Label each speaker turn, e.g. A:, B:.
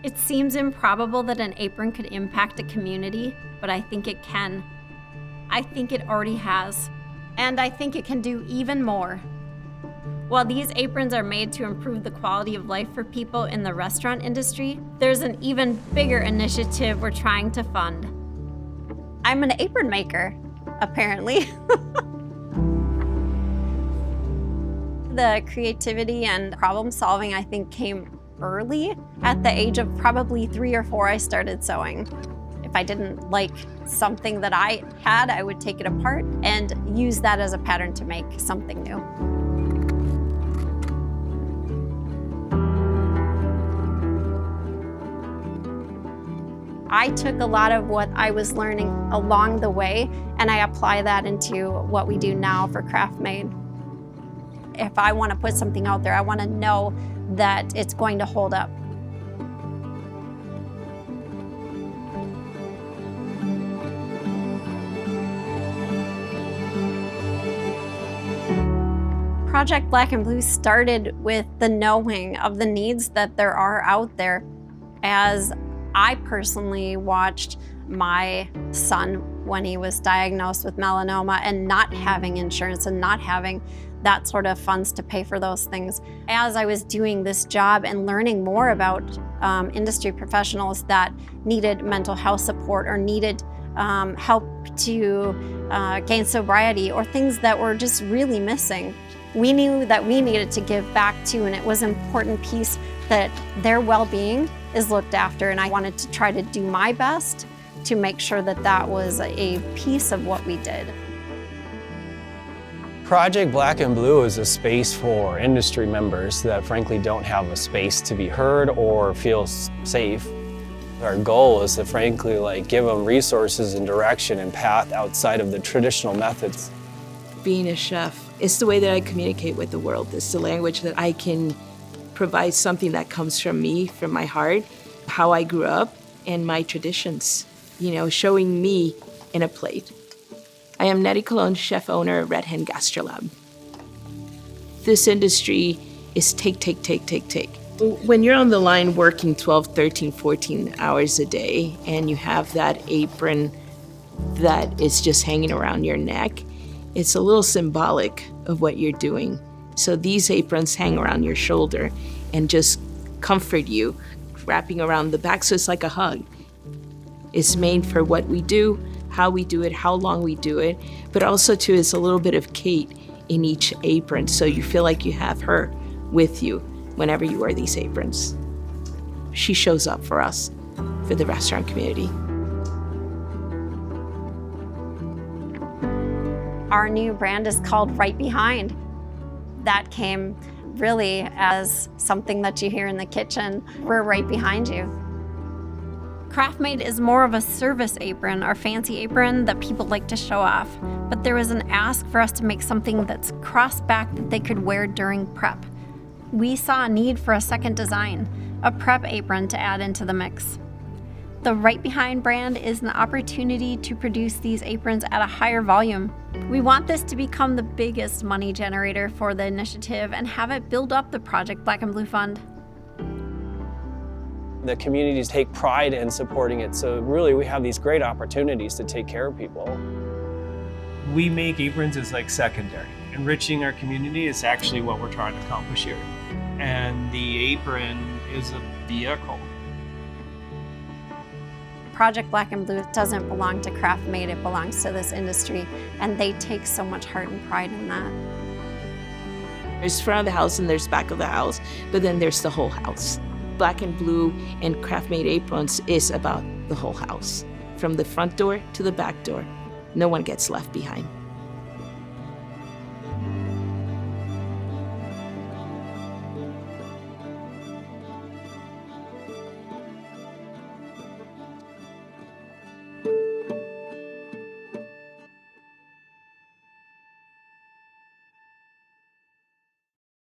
A: It seems improbable that an apron could impact a community, but I think it can. I think it already has. And I think it can do even more. While these aprons are made to improve the quality of life for people in the restaurant industry, there's an even bigger initiative we're trying to fund. I'm an apron maker, apparently. The creativity and problem solving, I think, came early. At the age of probably 3 or 4, I started sewing. If I didn't like something that I had, I would take it apart and use that as a pattern to make something new. I took a lot of what I was learning along the way and I apply that into what we do now for Craftmade. If I want to put something out there, I want to know that it's going to hold up. Project Black and Blue started with the knowing of the needs that there are out there. As I personally watched my son when he was diagnosed with melanoma and not having insurance and not having that sort of funds to pay for those things. As I was doing this job and learning more about industry professionals that needed mental health support or needed help to gain sobriety or things that were just really missing, we knew that we needed to give back to, and it was an important piece that their well-being is looked after, and I wanted to try to do my best to make sure that that was a piece of what we did.
B: Project Black and Blue is a space for industry members that frankly don't have a space to be heard or feel safe. Our goal is to frankly give them resources and direction and path outside of the traditional methods.
C: Being a chef is the way that I communicate with the world. It's the language that I can provide something that comes from me, from my heart, how I grew up, and my traditions, showing me in a plate. I am Nettie Colon, chef owner of Red Hen Gastrolab. This industry is take. When you're on the line working 12, 13, 14 hours a day, and you have that apron that is just hanging around your neck, it's a little symbolic of what you're doing. So these aprons hang around your shoulder and just comfort you, wrapping around the back, so it's like a hug. It's made for what we do, how we do it, how long we do it, but also too, it's a little bit of Kate in each apron, so you feel like you have her with you whenever you wear these aprons. She shows up for us, for the restaurant community.
A: Our new brand is called Right Behind. That came really as something that you hear in the kitchen. We're right behind you. Craftmade is more of a service apron or fancy apron that people like to show off, but there was an ask for us to make something that's cross-back that they could wear during prep. We saw a need for a second design, a prep apron to add into the mix. The Right Behind brand is an opportunity to produce these aprons at a higher volume. We want this to become the biggest money generator for the initiative and have it build up the Project Black and Blue Fund.
B: The communities take pride in supporting it, so really we have these great opportunities to take care of people.
D: We make aprons as secondary. Enriching our community is actually what we're trying to accomplish here. And the apron is a vehicle.
A: Project Black and Blue doesn't belong to Craftmade, it belongs to this industry, and they take so much heart and pride in that.
C: There's front of the house and there's back of the house, but then there's the whole house. Black and Blue and Craftmade Aprons is about the whole house, from the front door to the back door. No one gets left behind.